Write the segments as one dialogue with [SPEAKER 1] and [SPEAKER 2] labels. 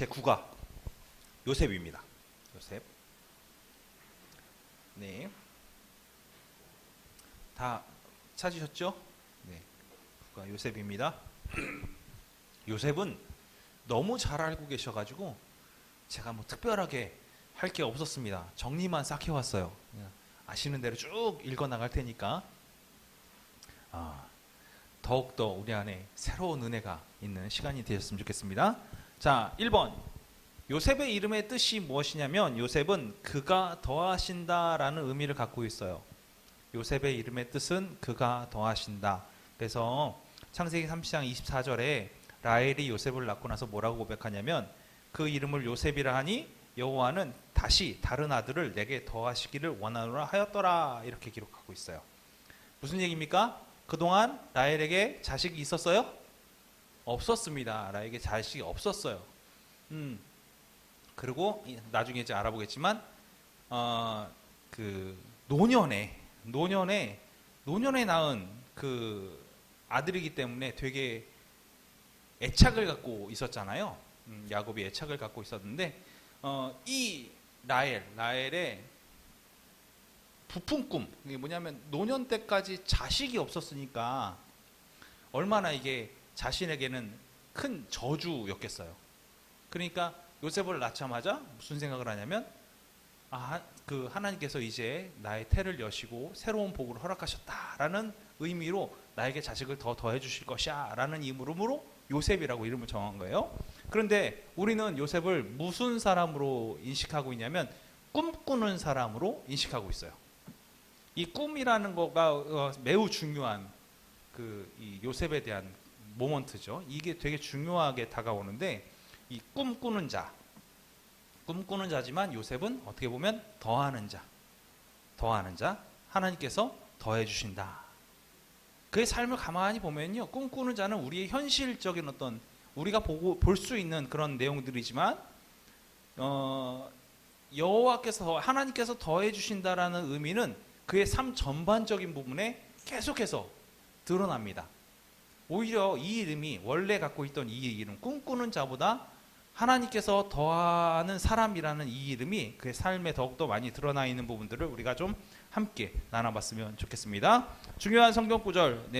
[SPEAKER 1] 제9가 요셉입니다. 요셉. 네. 다 찾으셨죠? 네. 9가 요셉입니다. 요셉은 너무 잘 알고 계셔가지고 제가 뭐 특별하게 할 게 없었습니다. 정리만 싹 해왔어요. 아시는 대로 쭉 읽어 나갈 테니까 더욱더 우리 안에 새로운 은혜가 있는 시간이 되셨으면 좋겠습니다. 자, 1번. 요셉의 이름의 뜻이 무엇이냐면 요셉은 그가 더하신다라는 의미를 갖고 있어요. 요셉의 이름의 뜻은 그가 더하신다. 그래서 창세기 30장 24절에 라헬이 요셉을 낳고 나서 뭐라고 고백하냐면 그 이름을 요셉이라 하니 여호와는 다시 다른 아들을 내게 더하시기를 원하노라 하였더라. 이렇게 기록하고 있어요. 무슨 얘기입니까? 그동안 라헬에게 자식이 있었어요? 없었습니다. 라헬에게 자식이 없었어요. 그리고 나중에 이제 알아보겠지만 그 노년에 낳은 그 아들이기 때문에 되게 애착을 갖고 있었잖아요. 야곱이 애착을 갖고 있었는데 이 라헬의 부푼 꿈, 이게 뭐냐면 노년 때까지 자식이 없었으니까 얼마나 이게 자신에게는 큰 저주였겠어요. 그러니까 요셉을 낳자마자 무슨 생각을 하냐면 그 하나님께서 이제 나의 태를 여시고 새로운 복을 허락하셨다라는 의미로 나에게 자식을 더 더해 주실 것이야 라는 이름으로 요셉이라고 이름을 정한 거예요. 그런데 우리는 요셉을 무슨 사람으로 인식하고 있냐면 꿈꾸는 사람으로 인식하고 있어요. 이 꿈이라는 거가 매우 중요한 이 요셉에 대한 모먼트죠. 이게 되게 중요하게 다가오는데 이 꿈꾸는 자지만 요셉은 어떻게 보면 더하는 자, 하나님께서 더해 주신다. 그의 삶을 가만히 보면요, 꿈꾸는 자는 우리의 현실적인 어떤 우리가 볼 수 있는 그런 내용들이지만 여호와께서 하나님께서 더해 주신다라는 의미는 그의 삶 전반적인 부분에 계속해서 드러납니다. 오히려 이 이름이 원래 갖고 있던 이 이름 꿈꾸는 자보다 하나님께서 더하는 사람이라는 이 이름이 그의 삶에 더욱더 많이 드러나 있는 부분들을 우리가 좀 함께 나눠봤으면 좋겠습니다. 중요한 성경 구절,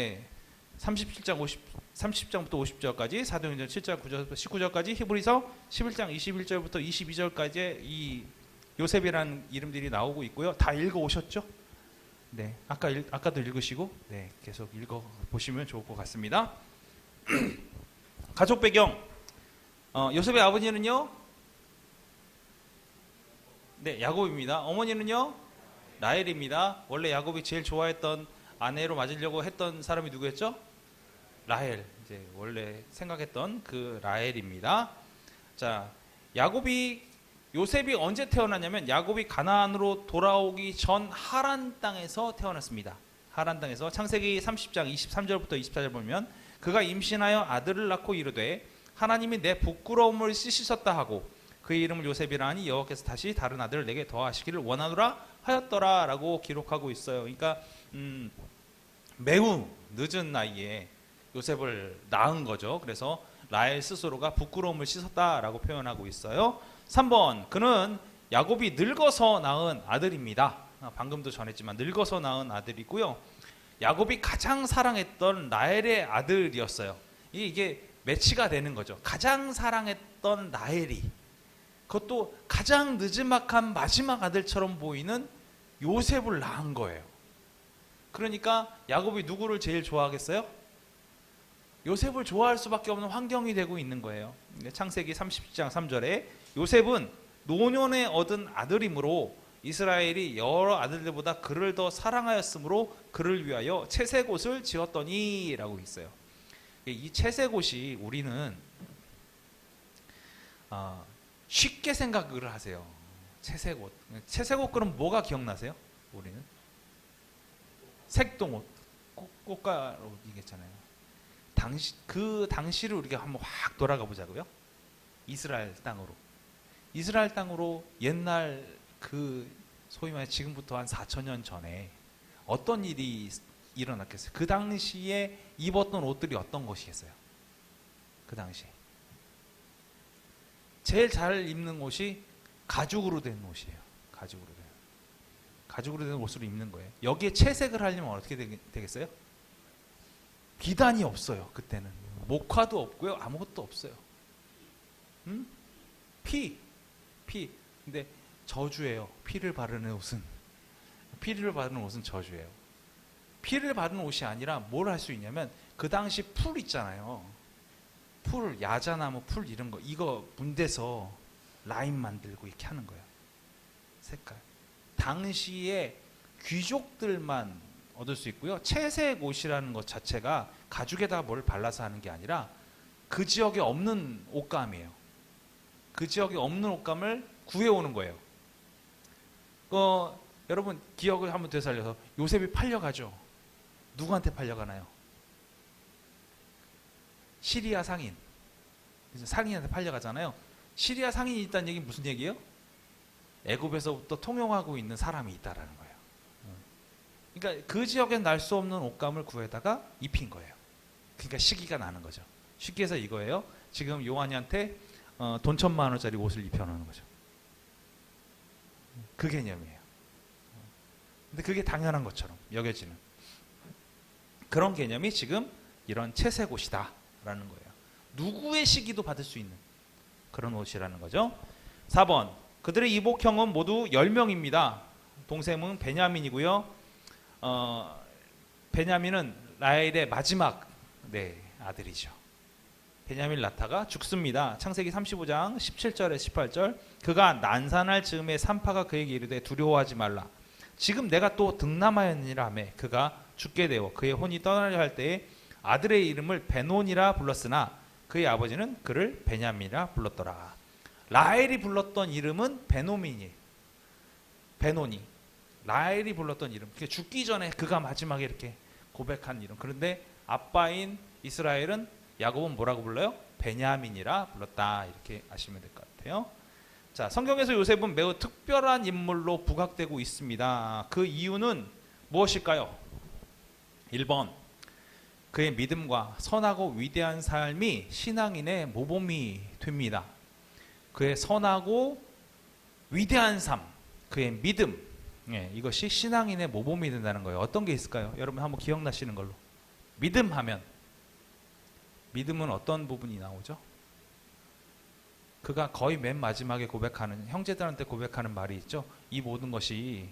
[SPEAKER 1] 30장부터 50절까지, 사도행전 7장 9절부터 19절까지, 히브리서 11장 21절부터 22절까지 이 요셉이라는 이름들이 나오고 있고요. 다 읽어오셨죠? 네, 아까도 읽으시고, 계속 읽어보시면 좋을 것 같습니다. 가족 배경. 요셉의 아버지는요? 야곱입니다. 어머니는요? 라헬입니다. 원래 야곱이 제일 좋아했던 아내로 맞으려고 했던 사람이 누구였죠? 라헬. 이제 원래 생각했던 그 라헬입니다. 자, 요셉이 언제 태어났냐면 야곱이 가나안으로 돌아오기 전 하란 땅에서 태어났습니다. 하란 땅에서 창세기 30장 23절부터 24절 보면 그가 임신하여 아들을 낳고 이르되 하나님이 내 부끄러움을 씻으셨다 하고 그의 이름을 요셉이라 하니 여호와께서 다시 다른 아들을 내게 더하시기를 원하노라 하였더라 라고 기록하고 있어요. 그러니까 매우 늦은 나이에 요셉을 낳은 거죠. 그래서 라헬 스스로가 부끄러움을 씻었다라고 표현하고 있어요. 3번, 그는 야곱이 늙어서 낳은 아들입니다. 방금도 전했지만 늙어서 낳은 아들이고요. 야곱이 가장 사랑했던 라헬의 아들이었어요. 이게 매치가 되는 거죠. 가장 사랑했던 라헬이 그것도 가장 느지막한 마지막 아들처럼 보이는 요셉을 낳은 거예요. 그러니까 야곱이 누구를 제일 좋아하겠어요? 요셉을 좋아할 수밖에 없는 환경이 되고 있는 거예요. 창세기 30장 3절에 요셉은 노년에 얻은 아들이므로 이스라엘이 여러 아들들보다 그를 더 사랑하였으므로 그를 위하여 채색옷을 지었더니 라고 있어요. 이 채색옷이 우리는 쉽게 생각을 하세요. 채색옷 그럼 뭐가 기억나세요? 우리는 색동옷, 꽃가루 이겠잖아요. 그 당시를 우리가 한번 확 돌아가 보자고요. 이스라엘 땅으로 옛날 소위 말해 지금부터 한 4,000년 전에 어떤 일이 일어났겠어요? 그 당시에 입었던 옷들이 어떤 것이겠어요? 그 당시에 제일 잘 입는 옷이 가죽으로 된 옷이에요. 가죽으로 된 옷으로 입는 거예요. 여기에 채색을 하려면 어떻게 되겠어요? 비단이 없어요. 그때는 목화도 없고요, 아무것도 없어요. 피. 근데 저주예요. 피를 바르는 옷은 저주예요. 피를 바르는 옷이 아니라 뭘 할 수 있냐면, 그 당시 풀 있잖아요. 풀, 야자나무 풀 이런 거, 이거 문대서 라인 만들고 이렇게 하는 거예요. 색깔. 당시에 귀족들만 얻을 수 있고요. 채색 옷이라는 것 자체가 가죽에다 뭘 발라서 하는 게 아니라 그 지역에 없는 옷감이에요. 그 지역에 없는 옷감을 구해오는 거예요. 여러분 기억을 한번 되살려서 요셉이 팔려가죠. 누구한테 팔려가나요? 시리아 상인. 상인한테 팔려가잖아요. 시리아 상인이 있다는 얘기는 무슨 얘기예요? 애굽에서부터 통용하고 있는 사람이 있다라는 거예요. 그러니까 그 지역엔 날 수 없는 옷감을 구해다가 입힌 거예요. 그러니까 시기가 나는 거죠. 쉽게 해서 이거예요. 지금 요한이한테 돈 1,000만 원짜리 옷을 입혀놓는 거죠. 그 개념이에요. 근데 그게 당연한 것처럼 여겨지는 그런 개념이 지금 이런 채색 옷이다 라는 거예요. 누구의 시기도 받을 수 있는 그런 옷이라는 거죠. 4번, 그들의 이복형은 모두 10명입니다. 동생은 베냐민이고요. 베냐민은 라헬의 마지막 아들이죠. 베냐민 낳다가 죽습니다. 창세기 35장 17절에 18절. 그가 난산할 즈음에 산파가 그에게 이르되 두려워하지 말라. 지금 내가 또 등남하였느니라 하며 그가 죽게 되어 그의 혼이 떠나려 할 때에 아들의 이름을 베논이라 불렀으나 그의 아버지는 그를 베냐민이라 불렀더라. 라헬이 불렀던 이름은 베노민이. 베논이. 라헬이 불렀던 이름. 죽기 전에 그가 마지막에 이렇게 고백한 이름. 그런데 아빠인 이스라엘은 야곱은 뭐라고 불러요? 베냐민이라 불렀다. 이렇게 아시면 될 것 같아요. 자, 성경에서 요셉은 매우 특별한 인물로 부각되고 있습니다. 그 이유는 무엇일까요? 1번, 그의 믿음과 선하고 위대한 삶이 신앙인의 모범이 됩니다. 그의 선하고 위대한 삶, 그의 믿음, 이것이 신앙인의 모범이 된다는 거예요. 어떤 게 있을까요? 여러분 한번 기억나시는 걸로. 믿음 하면, 믿음은 어떤 부분이 나오죠? 그가 거의 맨 마지막에 고백하는, 형제들한테 고백하는 말이 있죠. 이 모든 것이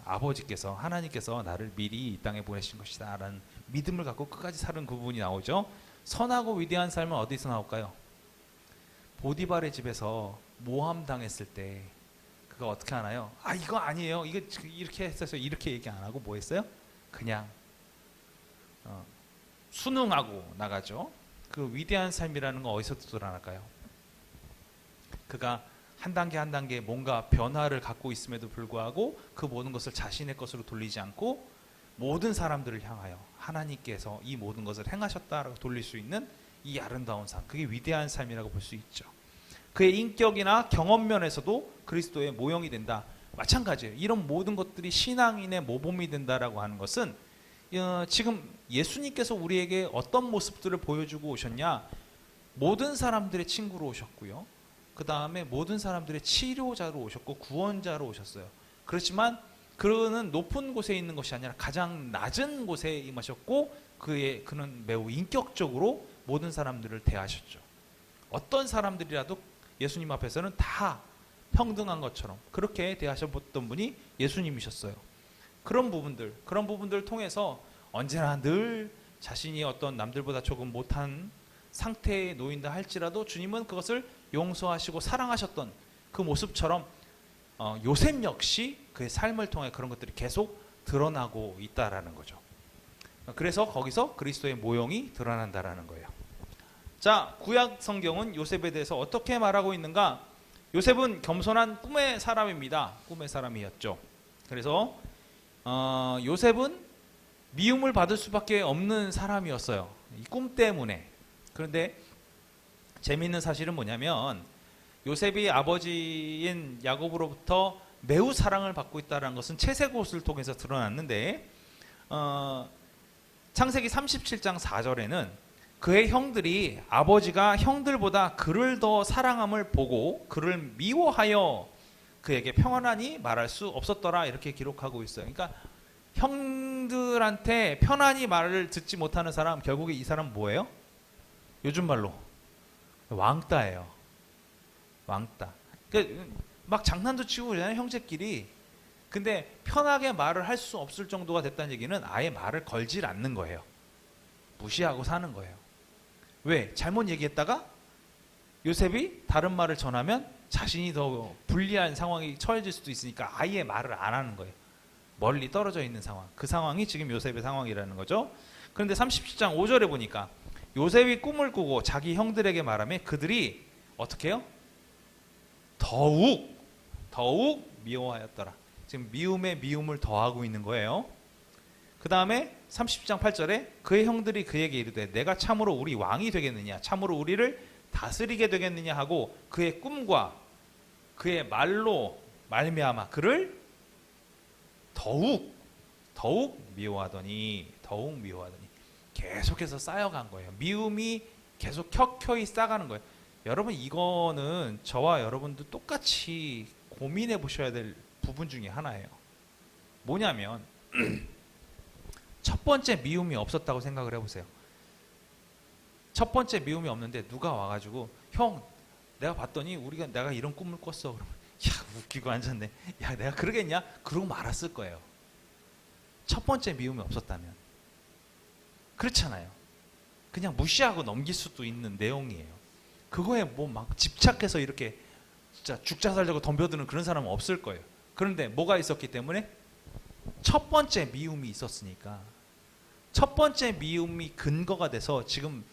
[SPEAKER 1] 아버지께서, 하나님께서 나를 미리 이 땅에 보내신 것이다 라는 믿음을 갖고 끝까지 사는 그 부분이 나오죠. 선하고 위대한 삶은 어디서 나올까요? 보디발의 집에서 모함 당했을 때 그가 어떻게 하나요? 아, 이거 아니에요. 이거 이렇게 했어서 이렇게 얘기 안 하고 뭐 했어요? 그냥 순응하고 나가죠. 그 위대한 삶이라는 건 어디서 드러날까요? 그가 한 단계 한 단계 뭔가 변화를 갖고 있음에도 불구하고 그 모든 것을 자신의 것으로 돌리지 않고 모든 사람들을 향하여 하나님께서 이 모든 것을 행하셨다라고 돌릴 수 있는 이 아름다운 삶, 그게 위대한 삶이라고 볼 수 있죠. 그의 인격이나 경험 면에서도 그리스도의 모형이 된다. 마찬가지예요. 이런 모든 것들이 신앙인의 모범이 된다라고 하는 것은 지금 예수님께서 우리에게 어떤 모습들을 보여주고 오셨냐? 모든 사람들의 친구로 오셨고요. 그 다음에 모든 사람들의 치료자로 오셨고 구원자로 오셨어요. 그렇지만 그는 높은 곳에 있는 것이 아니라 가장 낮은 곳에 임하셨고 그는 매우 인격적으로 모든 사람들을 대하셨죠. 어떤 사람들이라도 예수님 앞에서는 다 평등한 것처럼 그렇게 대하셨던 분이 예수님이셨어요. 그런 부분들을 통해서 언제나 늘 자신이 어떤 남들보다 조금 못한 상태에 놓인다 할지라도 주님은 그것을 용서하시고 사랑하셨던 그 모습처럼 요셉 역시 그의 삶을 통해 그런 것들이 계속 드러나고 있다라는 거죠. 그래서 거기서 그리스도의 모형이 드러난다라는 거예요. 자, 구약 성경은 요셉에 대해서 어떻게 말하고 있는가? 요셉은 겸손한 꿈의 사람입니다. 꿈의 사람이었죠. 그래서 요셉은 미움을 받을 수밖에 없는 사람이었어요. 이 꿈 때문에. 그런데 재미있는 사실은 뭐냐면 요셉이 아버지인 야곱으로부터 매우 사랑을 받고 있다는 것은 채색옷을 통해서 드러났는데 창세기 37장 4절에는 그의 형들이 아버지가 형들보다 그를 더 사랑함을 보고 그를 미워하여 그에게 평안하니 말할 수 없었더라 이렇게 기록하고 있어요. 그러니까 형들한테 편안히 말을 듣지 못하는 사람, 결국에 이 사람 뭐예요? 요즘 말로 왕따예요. 왕따. 그러니까 막 장난도 치고 그러잖아요, 형제끼리. 근데 편하게 말을 할 수 없을 정도가 됐다는 얘기는 아예 말을 걸질 않는 거예요. 무시하고 사는 거예요. 왜? 잘못 얘기했다가 요셉이 다른 말을 전하면 자신이 더 불리한 상황이 처해질 수도 있으니까 아예 말을 안 하는 거예요. 멀리 떨어져 있는 상황. 그 상황이 지금 요셉의 상황이라는 거죠. 그런데 37장 5절에 보니까 요셉이 꿈을 꾸고 자기 형들에게 말하며 그들이 어떻게 해요? 더욱 미워하였더라. 지금 미움에 미움을 더하고 있는 거예요. 그 다음에 30장 8절에 그의 형들이 그에게 이르되 내가 참으로 우리 왕이 되겠느냐, 참으로 우리를 다스리게 되겠느냐 하고 그의 꿈과 그의 말로 말미암아 그를 더욱 미워하더니 계속해서 쌓여간 거예요. 미움이 계속 켜켜이 쌓아가는 거예요. 여러분, 이거는 저와 여러분도 똑같이 고민해 보셔야 될 부분 중에 하나예요. 뭐냐면 첫 번째 미움이 없었다고 생각을 해보세요. 첫 번째 미움이 없는데 누가 와가지고 형, 내가 봤더니 내가 이런 꿈을 꿨어. 그러면 야, 웃기고 앉았네. 야, 내가 그러겠냐? 그러고 말았을 거예요. 첫 번째 미움이 없었다면. 그렇잖아요. 그냥 무시하고 넘길 수도 있는 내용이에요. 그거에 뭐 막 집착해서 이렇게 진짜 죽자 살자고 덤벼드는 그런 사람은 없을 거예요. 그런데 뭐가 있었기 때문에? 첫 번째 미움이 있었으니까. 첫 번째 미움이 근거가 돼서 지금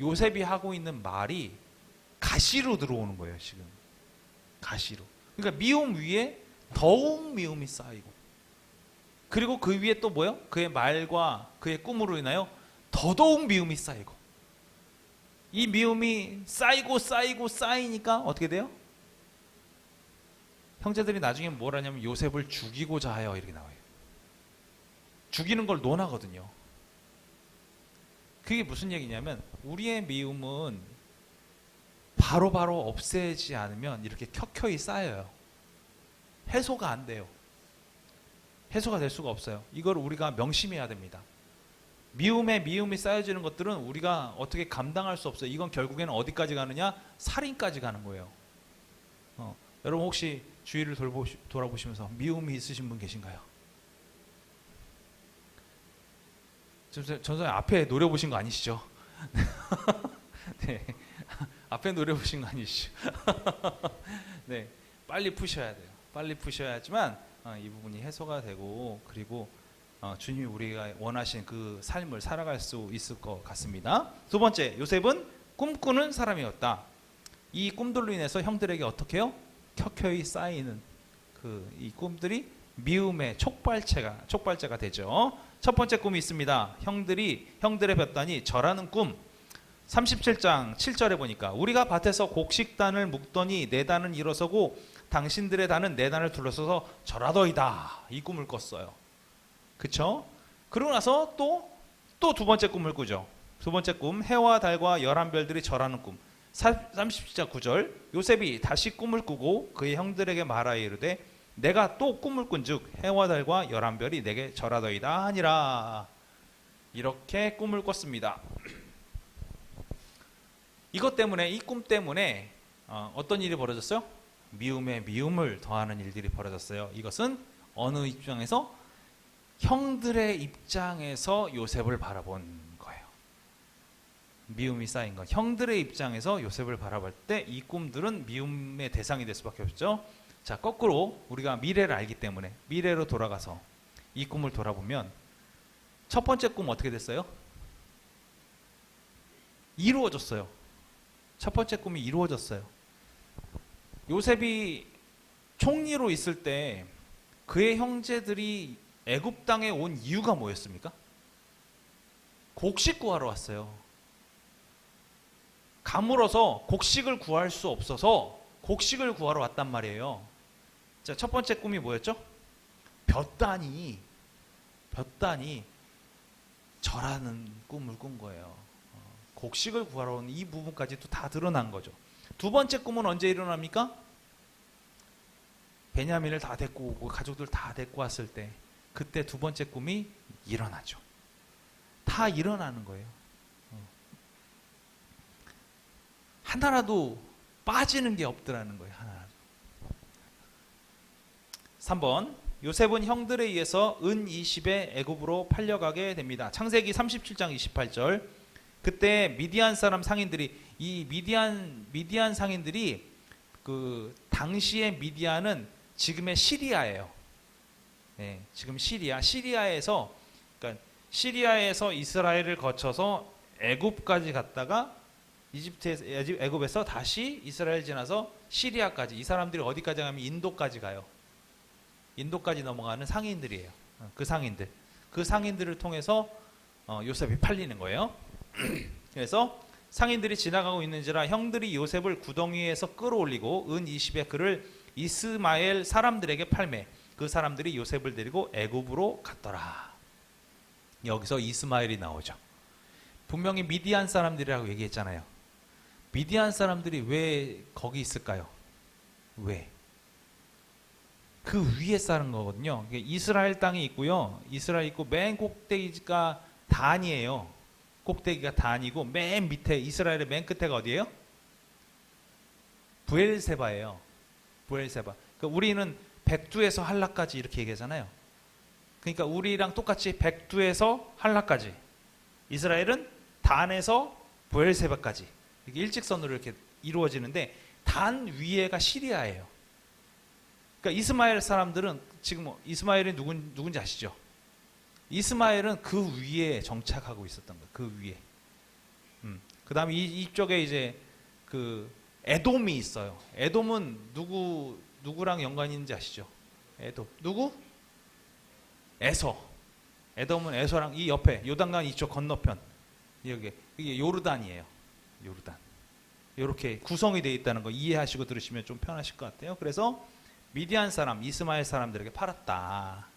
[SPEAKER 1] 요셉이 하고 있는 말이 가시로 들어오는 거예요. 지금 가시로. 그러니까 미움 위에 더욱 미움이 쌓이고, 그리고 그 위에 또 뭐요? 그의 말과 그의 꿈으로 인하여 더더욱 미움이 쌓이고, 이 미움이 쌓이니까 어떻게 돼요? 형제들이 나중에 뭘 하냐면 요셉을 죽이고자 하여 이렇게 나와요. 죽이는 걸 논하거든요. 그게 무슨 얘기냐면 우리의 미움은 바로바로 없애지 않으면 이렇게 켜켜이 쌓여요. 해소가 안 돼요. 해소가 될 수가 없어요. 이걸 우리가 명심해야 됩니다. 미움에 미움이 쌓여지는 것들은 우리가 어떻게 감당할 수 없어요. 이건 결국에는 어디까지 가느냐? 살인까지 가는 거예요. 여러분 혹시 주위를 돌아보시면서 미움이 있으신 분 계신가요? 전선생 앞에 노려보신 거 아니시죠? 네. 앞에 노려보신 거 아니시죠? 네. 빨리 푸셔야 돼요. 빨리 푸셔야지만 이 부분이 해소가 되고, 그리고 주님이 우리가 원하신 그 삶을 살아갈 수 있을 것 같습니다. 두 번째, 요셉은 꿈꾸는 사람이었다. 이 꿈들로 인해서 형들에게 어떻게 해요? 켜켜이 쌓이는 이 꿈들이 미움의 촉발제가 되죠. 첫 번째 꿈이 있습니다. 형들의 볕단이 절하는 꿈. 37장 7절에 보니까 우리가 밭에서 곡식단을 묶더니 내 단은 일어서고 당신들의 단은 내 단을 둘러서서 절하더이다. 이 꿈을 꿨어요. 그쵸? 그러고 나서 또 두 번째 꿈을 꾸죠. 두 번째 꿈, 해와 달과 열한 별들이 절하는 꿈. 37장 9절, 요셉이 다시 꿈을 꾸고 그의 형들에게 말하여 이르되 내가 또 꿈을 꾼즉 해와 달과 열한 별이 내게 절하더이다 하니라. 이렇게 꿈을 꿨습니다. 이것 때문에, 이 꿈 때문에 어떤 일이 벌어졌어요? 미움에 미움을 더하는 일들이 벌어졌어요. 이것은 어느 입장에서? 형들의 입장에서 요셉을 바라본 거예요. 미움이 쌓인 것. 형들의 입장에서 요셉을 바라볼 때 이 꿈들은 미움의 대상이 될 수밖에 없죠. 자, 거꾸로 우리가 미래를 알기 때문에 미래로 돌아가서 이 꿈을 돌아보면 첫 번째 꿈 어떻게 됐어요? 이루어졌어요. 첫 번째 꿈이 이루어졌어요. 요셉이 총리로 있을 때 그의 형제들이 애굽 땅에 온 이유가 뭐였습니까? 곡식 구하러 왔어요. 가물어서 곡식을 구할 수 없어서 곡식을 구하러 왔단 말이에요. 자, 첫 번째 꿈이 뭐였죠? 볕단이 절하는 꿈을 꾼 거예요. 곡식을 구하러 온 이 부분까지도 다 드러난 거죠. 두 번째 꿈은 언제 일어납니까? 베냐민을 다 데리고 오고 가족들 다 데리고 왔을 때, 그때 두 번째 꿈이 일어나죠. 다 일어나는 거예요. 하나라도 빠지는 게 없더라는 거예요. 하나라도. 3번, 요셉은 형들에 의해서 은 20에 애굽으로 팔려가게 됩니다. 창세기 37장 28절. 그때 미디안 사람 상인들이, 이 미디안 상인들이, 그 당시의 미디안은 지금의 시리아예요. 네, 지금 시리아에서, 그러니까 시리아에서 이스라엘을 거쳐서 애굽까지 갔다가 애굽에서 다시 이스라엘 지나서 시리아까지, 이 사람들이 어디까지 가면 인도까지 가요. 인도까지 넘어가는 상인들이에요. 그 상인들을 통해서 요셉이 팔리는 거예요. 그래서 상인들이 지나가고 있는지라 형들이 요셉을 구덩이에서 끌어올리고 은 20에 그를 이스마엘 사람들에게 팔매 그 사람들이 요셉을 데리고 애굽으로 갔더라. 여기서 이스마엘이 나오죠. 분명히 미디안 사람들이라고 얘기했잖아요. 미디안 사람들이 왜 거기 있을까요? 왜? 그 위에 사는 거거든요. 이스라엘 땅이 있고요. 이스라엘 있고 맨 꼭대기가 단이에요. 꼭대기가 단이고 맨 밑에, 이스라엘의 맨 끝에가 어디예요? 브엘세바예요. 브엘세바. 그러니까 우리는 백두에서 한라까지 이렇게 얘기하잖아요. 그러니까 우리랑 똑같이 백두에서 한라까지. 이스라엘은 단에서 브엘세바까지 이렇게 일직선으로 이렇게 이루어지는데, 단 위에가 시리아예요. 그러니까 이스마엘 사람들은, 지금 이스마엘이 누군지 아시죠? 이스마엘은 그 위에 정착하고 있었던 거예요. 그 위에. 그 다음에 이쪽에 이제 그 에돔이 있어요. 에돔은 누구랑 연관이 있는지 아시죠? 에돔. 누구? 에서. 에돔은 에서랑 이 옆에, 요단강 이쪽 건너편. 이게 요르단이에요. 요르단. 이렇게 구성이 되어 있다는 거 이해하시고 들으시면 좀 편하실 것 같아요. 그래서 미디안 사람, 이스마엘 사람들에게 팔았다.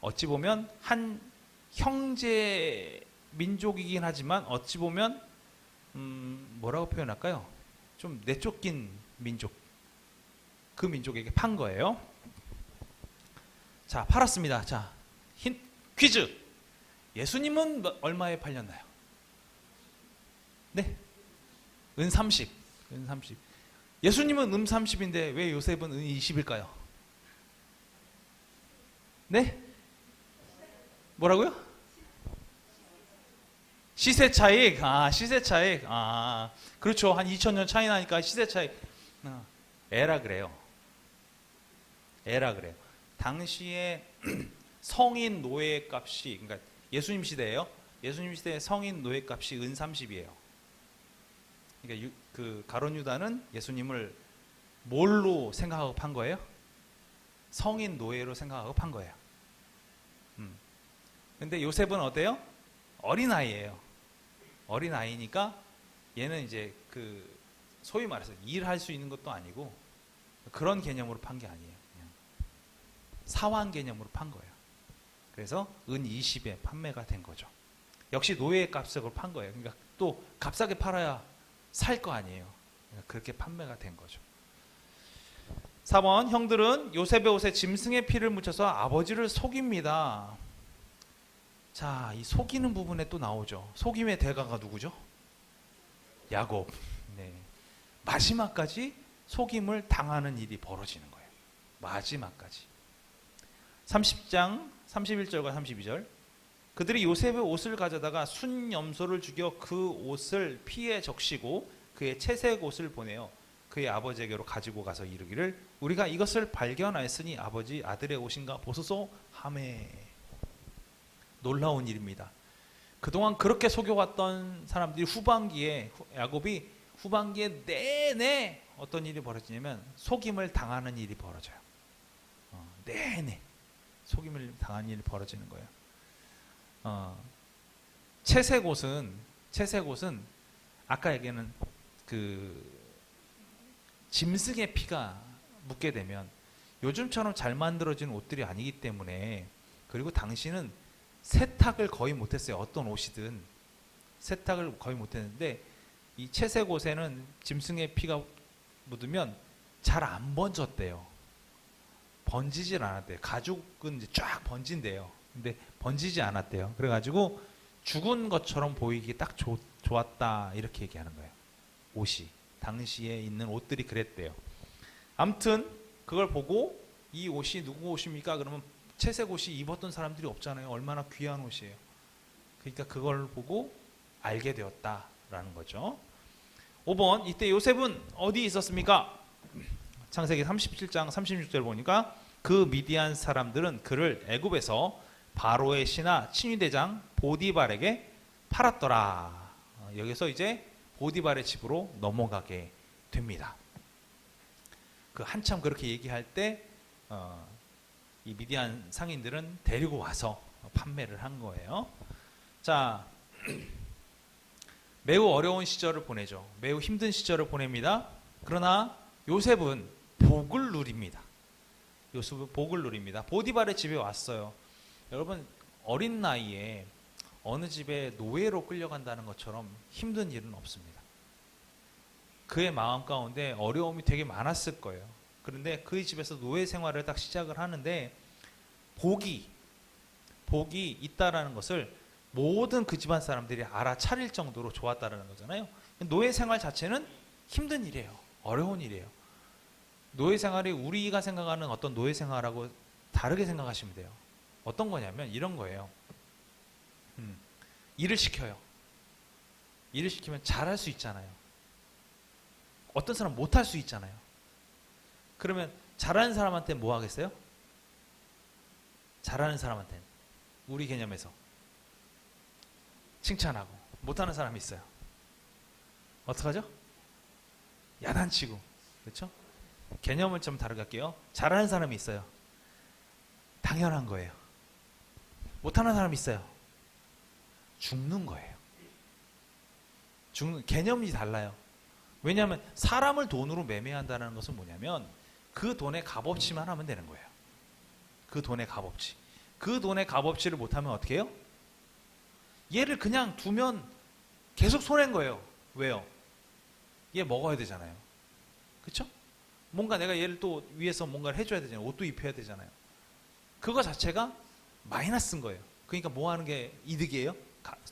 [SPEAKER 1] 어찌 보면 한 형제 민족이긴 하지만 어찌 보면 뭐라고 표현할까요? 좀 내쫓긴 민족, 그 민족에게 판 거예요. 자, 팔았습니다. 자, 퀴즈. 예수님은 얼마에 팔렸나요? 네, 은 30. 예수님은 은 30인데 왜 요셉은 은 20일까요? 네? 뭐라고요? 시세 차익. 시세 차익. 그렇죠. 한 2000년 차이 나니까 시세 차익. 에라 그래요. 당시에 성인 노예 값이, 그러니까 예수님 시대예요. 예수님 시대에 성인 노예 값이 은 30이에요. 그러니까 그 가룟 유다는 예수님을 뭘로 생각하고 판 거예요? 성인 노예로 생각하고 판 거예요. 근데 요셉은 어때요? 어린아이예요. 어린아이니까 얘는 이제 그 소위 말해서 일할 수 있는 것도 아니고 그런 개념으로 판 게 아니에요. 그냥 사환 개념으로 판 거예요. 그래서 은 20에 판매가 된 거죠. 역시 노예의 값으로 판 거예요. 그러니까 또 값싸게 팔아야 살 거 아니에요. 그러니까 그렇게 판매가 된 거죠. 4번, 형들은 요셉의 옷에 짐승의 피를 묻혀서 아버지를 속입니다. 자, 이 속이는 부분에 또 나오죠. 속임의 대가가 누구죠? 야곱. 네. 마지막까지 속임을 당하는 일이 벌어지는 거예요. 마지막까지. 30장 31절과 32절. 그들이 요셉의 옷을 가져다가 순염소를 죽여 그 옷을 피에 적시고 그의 채색 옷을 보내어 그의 아버지에게로 가지고 가서 이르기를 우리가 이것을 발견하였으니 아버지 아들의 옷인가 보소서 하매. 놀라운 일입니다. 그동안 그렇게 속여왔던 사람들이 야곱이 후반기에 내내 어떤 일이 벌어지냐면 속임을 당하는 일이 벌어져요. 내내 속임을 당하는 일이 벌어지는 거예요. 채색 옷은 아까 얘기하는 그 짐승의 피가 묻게 되면 요즘처럼 잘 만들어진 옷들이 아니기 때문에, 그리고 당시는 세탁을 거의 못했어요. 어떤 옷이든 세탁을 거의 못했는데 이 채색 옷에는 짐승의 피가 묻으면 잘 안 번졌대요. 번지질 않았대요. 가죽은 이제 쫙 번진대요. 근데 번지지 않았대요. 그래가지고 죽은 것처럼 보이기 딱 좋았다 이렇게 얘기하는 거예요. 옷이 당시에 있는 옷들이 그랬대요. 아무튼 그걸 보고 이 옷이 누구 옷입니까? 그러면 채색 옷이 입었던 사람들이 없잖아요. 얼마나 귀한 옷이에요. 그러니까 그걸 보고 알게 되었다라는 거죠. 5번, 이때 요셉은 어디 있었습니까? 창세기 37장 36절 보니까 그 미디안 사람들은 그를 애굽에서 바로의 신하 친위대장 보디발에게 팔았더라. 여기서 이제 보디발의 집으로 넘어가게 됩니다. 그 한참 그렇게 얘기할 때 이 미디안 상인들은 데리고 와서 판매를 한 거예요. 자, 매우 어려운 시절을 보내죠. 매우 힘든 시절을 보냅니다. 그러나 요셉은 복을 누립니다. 요셉은 복을 누립니다. 보디발의 집에 왔어요. 여러분, 어린 나이에 어느 집에 노예로 끌려간다는 것처럼 힘든 일은 없습니다. 그의 마음 가운데 어려움이 되게 많았을 거예요. 그런데 그 집에서 노예 생활을 딱 시작을 하는데 복이 있다라는 것을 모든 그 집안 사람들이 알아차릴 정도로 좋았다라는 거잖아요. 노예 생활 자체는 힘든 일이에요. 어려운 일이에요. 노예 생활이 우리가 생각하는 어떤 노예 생활하고 다르게 생각하시면 돼요. 어떤 거냐면 이런 거예요. 일을 시켜요. 일을 시키면 잘할 수 있잖아요. 어떤 사람 못할 수 있잖아요. 그러면 잘하는 사람한테 뭐 하겠어요? 잘하는 사람한테는 우리 개념에서 칭찬하고, 못하는 사람이 있어요. 어떡하죠? 야단치고. 그렇죠? 개념을 좀 다르게 할게요. 잘하는 사람이 있어요. 당연한 거예요. 못하는 사람이 있어요. 죽는 거예요. 개념이 달라요. 왜냐하면 사람을 돈으로 매매한다는 것은 뭐냐면 그 돈의 값어치만 하면 되는 거예요. 그 돈의 값어치. 그 돈의 값어치를 못하면 어떻게 해요? 얘를 그냥 두면 계속 손해인 거예요. 왜요? 얘 먹어야 되잖아요. 그렇죠? 뭔가 내가 얘를 또 위해서 뭔가를 해줘야 되잖아요. 옷도 입혀야 되잖아요. 그거 자체가 마이너스인 거예요. 그러니까 뭐 하는 게 이득이에요?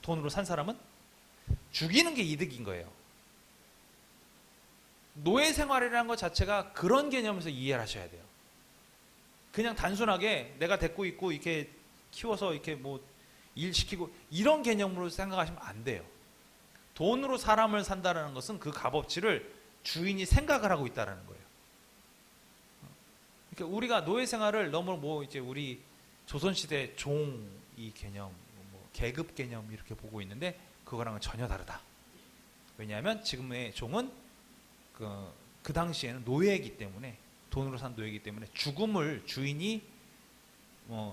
[SPEAKER 1] 돈으로 산 사람은? 죽이는 게 이득인 거예요. 노예 생활이라는 것 자체가 그런 개념에서 이해를 하셔야 돼요. 그냥 단순하게 내가 데리고 있고 이렇게 키워서 이렇게 뭐 일 시키고 이런 개념으로 생각하시면 안 돼요. 돈으로 사람을 산다는 것은 그 값어치를 주인이 생각을 하고 있다는 거예요. 그러니까 우리가 노예 생활을 너무 뭐 이제 우리 조선시대 종 이 개념, 뭐 계급 개념 이렇게 보고 있는데 그거랑은 전혀 다르다. 왜냐하면 지금의 종은 그 당시에는 노예이기 때문에, 돈으로 산 노예이기 때문에 죽음을 주인이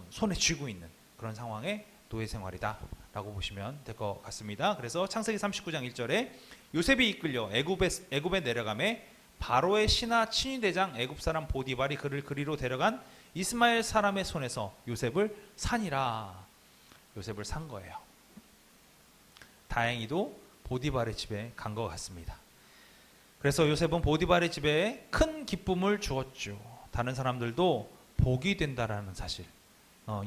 [SPEAKER 1] 손에 쥐고 있는 그런 상황의 노예 생활이다 라고 보시면 될 것 같습니다. 그래서 창세기 39장 1절에 요셉이 이끌려 애굽에 내려가매 바로의 신하 친위대장 애굽 사람 보디발이 그를 그리로 데려간 이스마엘 사람의 손에서 요셉을 사니라. 요셉을 산 거예요. 다행히도 보디발의 집에 간 것 같습니다. 그래서 요셉은 보디발의 집에 큰 기쁨을 주었죠. 다른 사람들도 복이 된다라는 사실.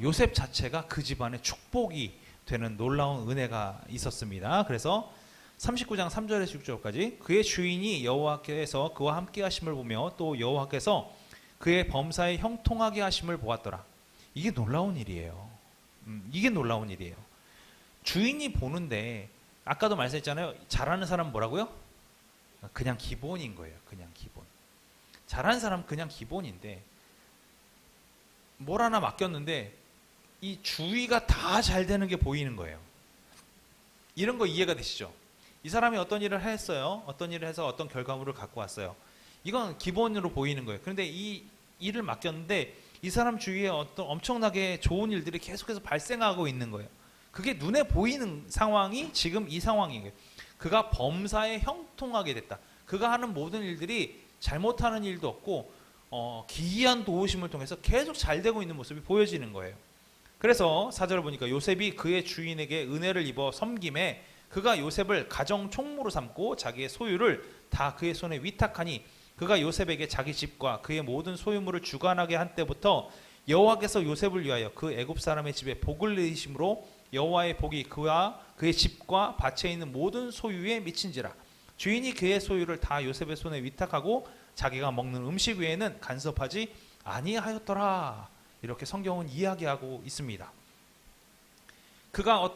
[SPEAKER 1] 요셉 자체가 그 집안의 축복이 되는 놀라운 은혜가 있었습니다. 그래서 39장 3절에서 6절까지 그의 주인이 여호와께서 그와 함께 하심을 보며 또 여호와께서 그의 범사에 형통하게 하심을 보았더라. 이게 놀라운 일이에요. 이게 놀라운 일이에요. 주인이 보는데 아까도 말씀했잖아요. 잘하는 사람은 뭐라고요? 그냥 기본인 거예요. 그냥 기본. 잘하는 사람은 그냥 기본인데 뭘 하나 맡겼는데 이 주위가 다 잘 되는 게 보이는 거예요. 이런 거 이해가 되시죠? 이 사람이 어떤 일을 했어요. 어떤 일을 해서 어떤 결과물을 갖고 왔어요. 이건 기본으로 보이는 거예요. 그런데 이 일을 맡겼는데 이 사람 주위에 어떤 엄청나게 좋은 일들이 계속해서 발생하고 있는 거예요. 그게 눈에 보이는 상황이 지금 이 상황이에요. 그가 범사에 형통하게 됐다. 그가 하는 모든 일들이 잘못하는 일도 없고 기이한 도우심을 통해서 계속 잘 되고 있는 모습이 보여지는 거예요. 그래서 4절 보니까 요셉이 그의 주인에게 은혜를 입어 섬김에 그가 요셉을 가정 총무로 삼고 자기의 소유를 다 그의 손에 위탁하니 그가 요셉에게 자기 집과 그의 모든 소유물을 주관하게 한 때부터 여호와께서 요셉을 위하여 그 애굽 사람의 집에 복을 내리심으로 여호와의 복이 그와 그의 집과 밭에 있는 모든 소유에 미친지라. 주인이 그의 소유를 다 요셉의 손에 위탁하고 자기가 먹는 음식 외에는 간섭하지 아니하였더라. 이렇게 성경은 이야기하고 있습니다. 그가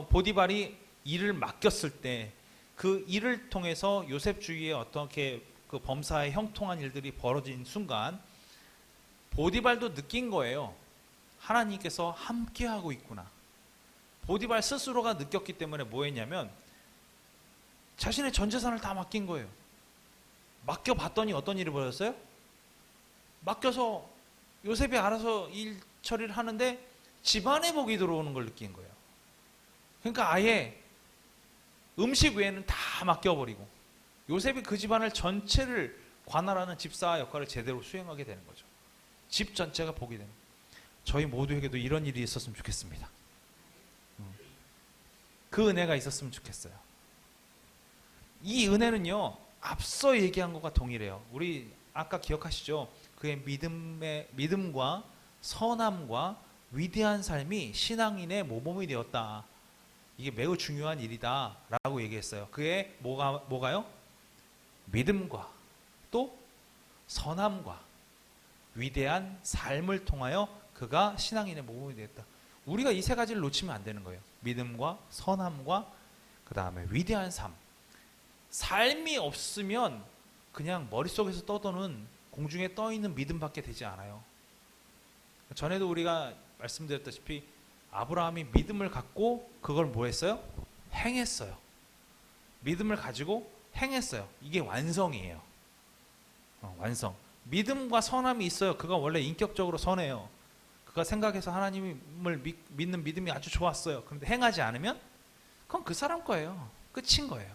[SPEAKER 1] 보디발이 일을 맡겼을 때 그 일을 통해서 요셉 주위에 어떻게 그 범사에 형통한 일들이 벌어진 순간 보디발도 느낀 거예요. 하나님께서 함께하고 있구나. 보디발 스스로가 느꼈기 때문에 뭐 했냐면 자신의 전 재산을 다 맡긴 거예요. 맡겨봤더니 어떤 일이 벌어졌어요? 맡겨서 요셉이 알아서 일 처리를 하는데 집안에 복이 들어오는 걸 느낀 거예요. 그러니까 아예 음식 외에는 다 맡겨버리고 요셉이 그 집안을 전체를 관할하는 집사 역할을 제대로 수행하게 되는 거죠. 집 전체가 복이 되는 거예요. 저희 모두에게도 이런 일이 있었으면 좋겠습니다. 그 은혜가 있었으면 좋겠어요. 이 은혜는요, 앞서 얘기한 것과 동일해요. 우리 아까 기억하시죠? 그의 믿음과 선함과 위대한 삶이 신앙인의 모범이 되었다. 이게 매우 중요한 일이다 라고 얘기했어요. 그의 뭐가요? 믿음과 또 선함과 위대한 삶을 통하여 그가 신앙인의 모범이 되었다. 우리가 이 세 가지를 놓치면 안 되는 거예요. 믿음과 선함과 그 다음에 위대한 삶. 삶이 없으면 그냥 머릿속에서 떠도는 공중에 떠있는 믿음밖에 되지 않아요. 전에도 우리가 말씀드렸다시피 아브라함이 믿음을 갖고 그걸 뭐 했어요? 행했어요. 믿음을 가지고 행했어요. 이게 완성이에요. 완성. 믿음과 선함이 있어요. 그가 원래 인격적으로 선해요. 그가 생각해서 하나님을 믿는 믿음이 아주 좋았어요. 그런데 행하지 않으면 그건 그 사람 거예요. 끝인 거예요.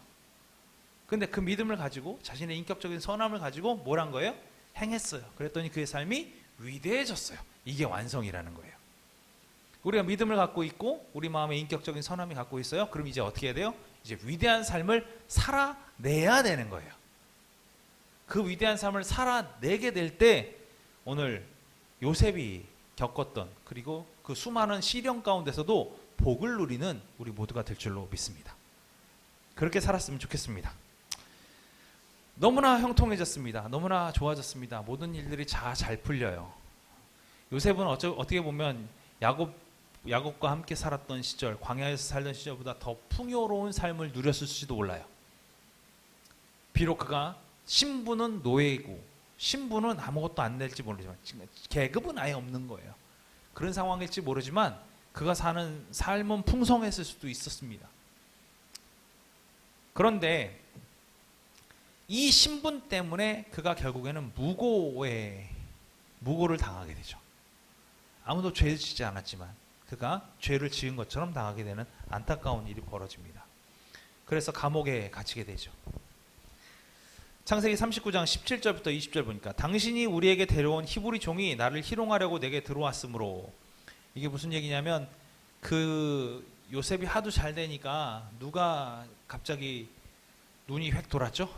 [SPEAKER 1] 근데 그 믿음을 가지고 자신의 인격적인 선함을 가지고 뭘 한 거예요? 행했어요. 그랬더니 그의 삶이 위대해졌어요. 이게 완성이라는 거예요. 우리가 믿음을 갖고 있고 우리 마음에 인격적인 선함이 갖고 있어요. 그럼 이제 어떻게 해야 돼요? 이제 위대한 삶을 살아내야 되는 거예요. 그 위대한 삶을 살아내게 될 때 오늘 요셉이 겪었던 그리고 그 수많은 시련 가운데서도 복을 누리는 우리 모두가 될 줄로 믿습니다. 그렇게 살았으면 좋겠습니다. 너무나 형통해졌습니다. 너무나 좋아졌습니다. 모든 일들이 잘 풀려요. 요셉은 어떻게 보면 야곱과 함께 살았던 시절, 광야에서 살던 시절보다 더 풍요로운 삶을 누렸을지도 몰라요. 비록 그가 신분은 노예이고 신분은 아무것도 안 낼지 모르지만 계급은 아예 없는 거예요. 그런 상황일지 모르지만 그가 사는 삶은 풍성했을 수도 있었습니다. 그런데 이 신분 때문에 그가 결국에는 무고를 당하게 되죠. 아무도 죄를 짓지 않았지만 그가 죄를 지은 것처럼 당하게 되는 안타까운 일이 벌어집니다. 그래서 감옥에 갇히게 되죠. 창세기 39장 17절부터 20절 보니까 당신이 우리에게 데려온 히브리 종이 나를 희롱하려고 내게 들어왔으므로, 이게 무슨 얘기냐면 그 요셉이 하도 잘 되니까 누가 갑자기 눈이 획 돌았죠?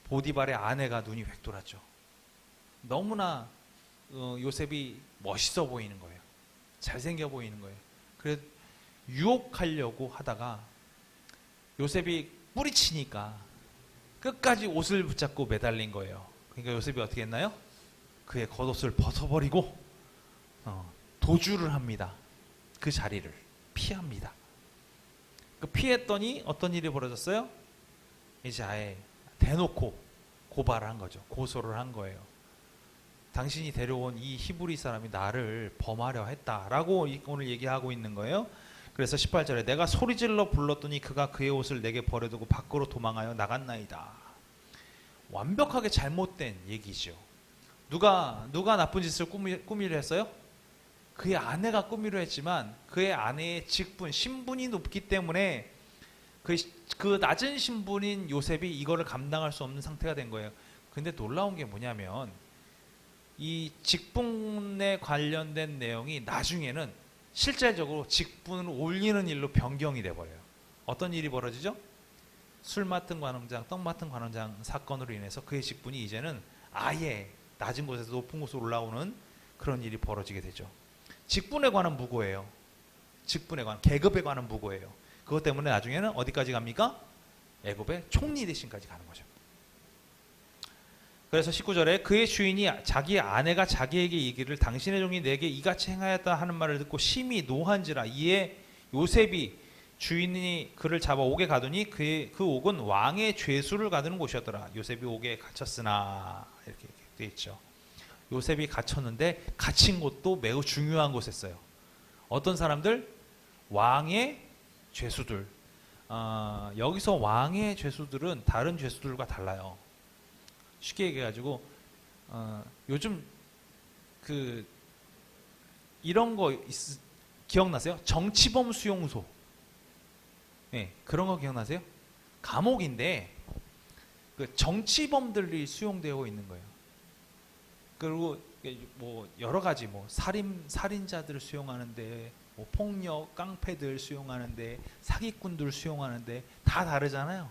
[SPEAKER 1] 보디발의 아내가 눈이 획 돌았죠. 너무나 요셉이 멋있어 보이는 거예요. 잘생겨 보이는 거예요. 그래서 유혹하려고 하다가 요셉이 뿌리치니까 끝까지 옷을 붙잡고 매달린 거예요. 그러니까 요셉이 어떻게 했나요? 그의 겉옷을 벗어버리고 도주를 합니다. 그 자리를 피합니다. 피했더니 어떤 일이 벌어졌어요? 이제 아예 대놓고 고발을 한 거죠. 고소를 한 거예요. 당신이 데려온 이 히브리 사람이 나를 범하려 했다라고 오늘 얘기하고 있는 거예요. 그래서 18절에 내가 소리질러 불렀더니 그가 그의 옷을 내게 버려두고 밖으로 도망하여 나갔나이다. 완벽하게 잘못된 얘기죠. 누가 나쁜 짓을 꾸미려 했어요? 그의 아내가 꾸미려 했지만 그의 아내의 직분, 신분이 높기 때문에 그 낮은 신분인 요셉이 이거를 감당할 수 없는 상태가 된 거예요. 근데 놀라운 게 뭐냐면 이 직분에 관련된 내용이 나중에는 실제적으로 직분을 올리는 일로 변경이 돼버려요. 어떤 일이 벌어지죠? 술 맡은 관원장, 떡 맡은 관원장 사건으로 인해서 그의 직분이 이제는 아예 낮은 곳에서 높은 곳으로 올라오는 그런 일이 벌어지게 되죠. 직분에 관한 무고예요. 직분에 관한, 계급에 관한 무고예요. 그것 때문에 나중에는 어디까지 갑니까? 애굽의 총리 대신까지 가는 거죠. 그래서 19절에 그의 주인이 자기의 아내가 자기에게 이르기를 당신의 종이 내게 이같이 행하였다 하는 말을 듣고 심히 노한지라. 이에 요셉이 주인이 그를 잡아 옥에 가두니 그 옥은 왕의 죄수를 가두는 곳이었더라. 요셉이 옥에 갇혔으나 이렇게 되어 있죠. 요셉이 갇혔는데 갇힌 곳도 매우 중요한 곳이었어요. 어떤 사람들? 왕의 죄수들. 여기서 왕의 죄수들은 다른 죄수들과 달라요. 쉽게 얘기해가지고 요즘 이런 거 기억나세요? 정치범 수용소. 네, 그런 거 기억나세요? 감옥인데 그 정치범들이 수용되어 있는 거예요. 그리고 뭐 여러 가지 뭐 살인자들을 수용하는데 뭐 폭력 깡패들 수용하는데 사기꾼들 수용하는데 다 다르잖아요.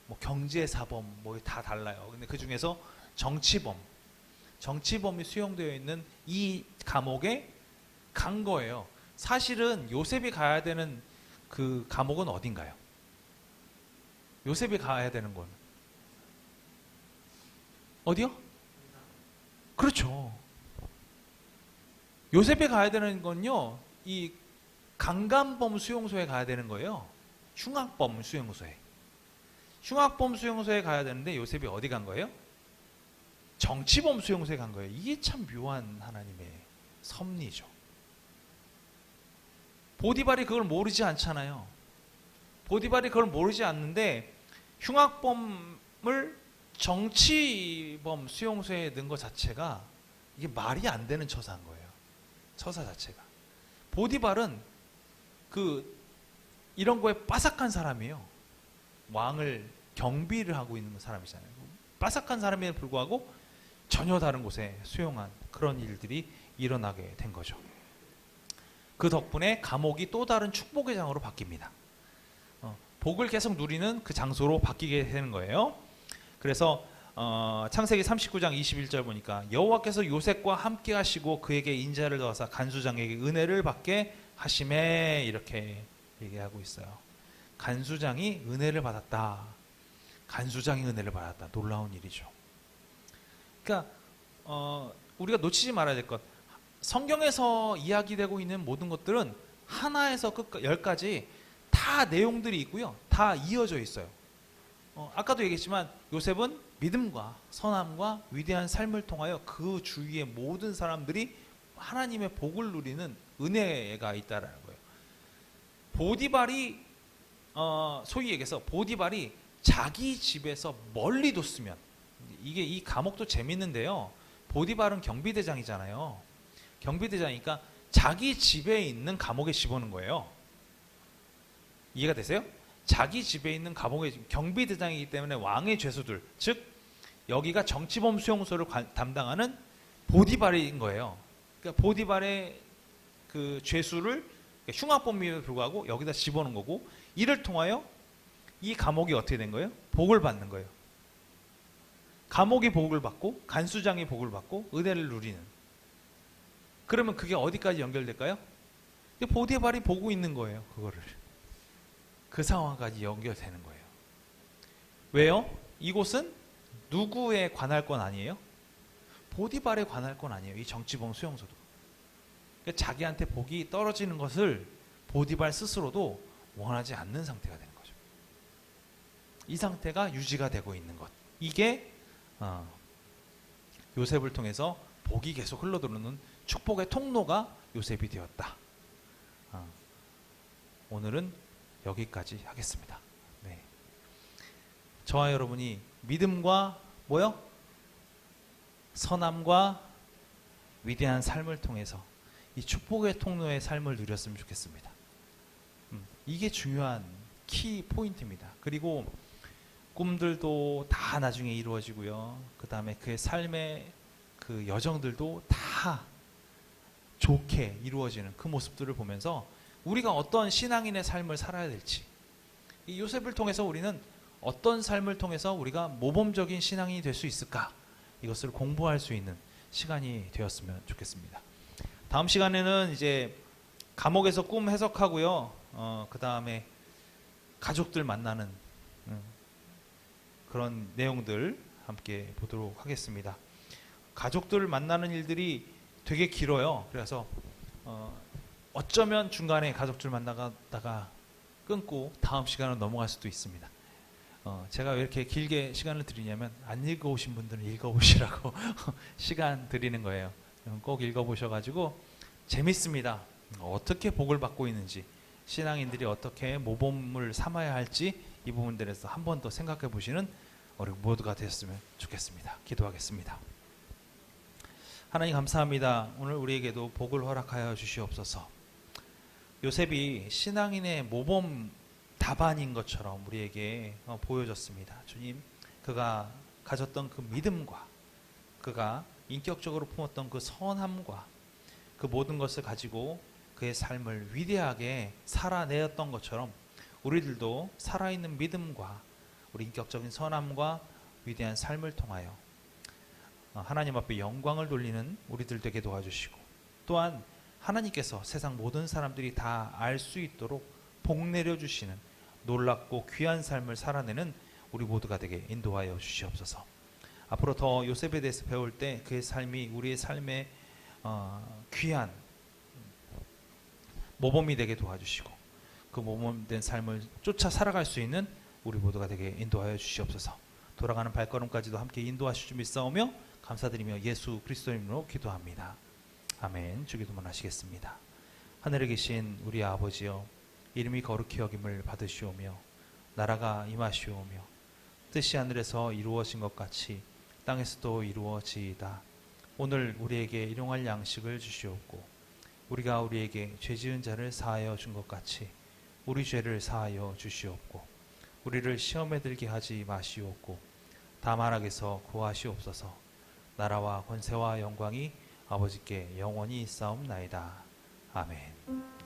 [SPEAKER 1] 뭐 경제사범 뭐 다 달라요. 근데 그 중에서 정치범이 수용되어 있는 이 감옥에 간 거예요. 사실은 요셉이 가야 되는 그 감옥은 어딘가요? 요셉이 가야 되는 건 어디요? 그렇죠. 요셉이 가야 되는 건요, 이 강간범 수용소에 가야 되는 거예요. 흉악범 수용소에. 흉악범 수용소에 가야 되는데 요셉이 어디 간 거예요? 정치범 수용소에 간 거예요. 이게 참 묘한 하나님의 섭리죠. 보디발이 그걸 모르지 않잖아요. 보디발이 그걸 모르지 않는데 흉악범을 정치범 수용소에 넣은 것 자체가 이게 말이 안 되는 처사인 거예요. 처사 자체가. 보디발은 이런 거에 빠삭한 사람이에요. 왕을 경비를 하고 있는 사람이잖아요. 빠삭한 사람에도 불구하고 전혀 다른 곳에 수용한 그런 일들이 일어나게 된 거죠. 그 덕분에 감옥이 또 다른 축복의 장으로 바뀝니다. 복을 계속 누리는 그 장소로 바뀌게 되는 거예요. 그래서 창세기 39장 21절 보니까 여호와께서 요셉과 함께 하시고 그에게 인자를 더하사 간수장에게 은혜를 받게 하심에 이렇게 얘기하고 있어요. 간수장이 은혜를 받았다. 간수장이 은혜를 받았다. 놀라운 일이죠. 그러니까 우리가 놓치지 말아야 될 것, 성경에서 이야기되고 있는 모든 것들은 하나에서 끝까지 10까지 다 내용들이 있고요. 다 이어져 있어요. 아까도 얘기했지만 요셉은 믿음과 선함과 위대한 삶을 통하여 그 주위의 모든 사람들이 하나님의 복을 누리는 은혜가 있다라는 거예요. 보디발이 소위 얘기해서 보디발이 자기 집에서 멀리 뒀으면, 이게 이 감옥도 재밌는데요. 보디발은 경비대장이잖아요. 경비대장이니까 자기 집에 있는 감옥에 집어넣은 거예요. 이해가 되세요? 자기 집에 있는 감옥에, 경비대장이기 때문에 왕의 죄수들, 즉 여기가 정치범 수용소를 담당하는 보디발인 거예요. 그러니까 보디발의 그 죄수를 흉악범임에도 불구하고 여기다 집어넣은 거고, 이를 통하여 이 감옥이 어떻게 된 거예요? 복을 받는 거예요. 감옥이 복을 받고 간수장이 복을 받고 은혜를 누리는. 그러면 그게 어디까지 연결될까요? 보디발이 보고 있는 거예요. 그거를. 그 상황까지 연결되는 거예요. 왜요? 이곳은 누구에 관할 건 아니에요? 보디발에 관할 건 아니에요. 이 정치범 수용소도. 그러니까 자기한테 복이 떨어지는 것을 보디발 스스로도 원하지 않는 상태가 되는 거죠. 이 상태가 유지가 되고 있는 것. 이게 요셉을 통해서 복이 계속 흘러들어오는 축복의 통로가 요셉이 되었다. 오늘은 여기까지 하겠습니다. 네. 저와 여러분이 믿음과 뭐요? 선함과 위대한 삶을 통해서 이 축복의 통로의 삶을 누렸으면 좋겠습니다. 이게 중요한 키 포인트입니다. 그리고 꿈들도 다 나중에 이루어지고요. 그 다음에 그의 삶의 그 여정들도 다 좋게 이루어지는 그 모습들을 보면서 우리가 어떤 신앙인의 삶을 살아야 될지, 이 요셉을 통해서 우리는 어떤 삶을 통해서 우리가 모범적인 신앙이 될 수 있을까? 이것을 공부할 수 있는 시간이 되었으면 좋겠습니다. 다음 시간에는 이제 감옥에서 꿈 해석하고요. 그 다음에 가족들 만나는 그런 내용들 함께 보도록 하겠습니다. 가족들 만나는 일들이 되게 길어요. 그래서 어쩌면 중간에 가족들 만나다가 끊고 다음 시간으로 넘어갈 수도 있습니다. 제가 왜 이렇게 길게 시간을 드리냐면 안 읽어오신 분들은 읽어보시라고 시간 드리는 거예요. 꼭 읽어보셔가지고 재밌습니다. 어떻게 복을 받고 있는지, 신앙인들이 어떻게 모범을 삼아야 할지 이 부분들에서 한 번 더 생각해 보시는 우리 모두가 되었으면 좋겠습니다. 기도하겠습니다. 하나님 감사합니다. 오늘 우리에게도 복을 허락하여 주시옵소서. 요셉이 신앙인의 모범 답안인 것처럼 우리에게 보여졌습니다. 주님, 그가 가졌던 그 믿음과 그가 인격적으로 품었던 그 선함과 그 모든 것을 가지고 그의 삶을 위대하게 살아내었던 것처럼 우리들도 살아있는 믿음과 우리 인격적인 선함과 위대한 삶을 통하여 하나님 앞에 영광을 돌리는 우리들 되게 도와주시고, 또한 하나님께서 세상 모든 사람들이 다 알 수 있도록 복 내려주시는 놀랍고 귀한 삶을 살아내는 우리 모두가 되게 인도하여 주시옵소서. 앞으로 더 요셉에 대해서 배울 때 그의 삶이 우리의 삶의 귀한 모범이 되게 도와주시고 그 모범된 삶을 쫓아 살아갈 수 있는 우리 모두가 되게 인도하여 주시옵소서. 돌아가는 발걸음까지도 함께 인도하실 줄 믿사오며 감사드리며 예수 그리스도 이름으로 기도합니다. 아멘. 주기도문 하시겠습니다. 하늘에 계신 우리 아버지여, 이름이 거룩히 여김을 받으시오며 나라가 임하시오며 뜻이 하늘에서 이루어진 것 같이 땅에서도 이루어지이다. 오늘 우리에게 일용할 양식을 주시옵고 우리가 우리에게 죄지은 자를 사하여 준 것 같이 우리 죄를 사하여 주시옵고 우리를 시험에 들게 하지 마시옵고 다만 악에서 구하시옵소서. 나라와 권세와 영광이 아버지께 영원히 있사옵나이다. 아멘.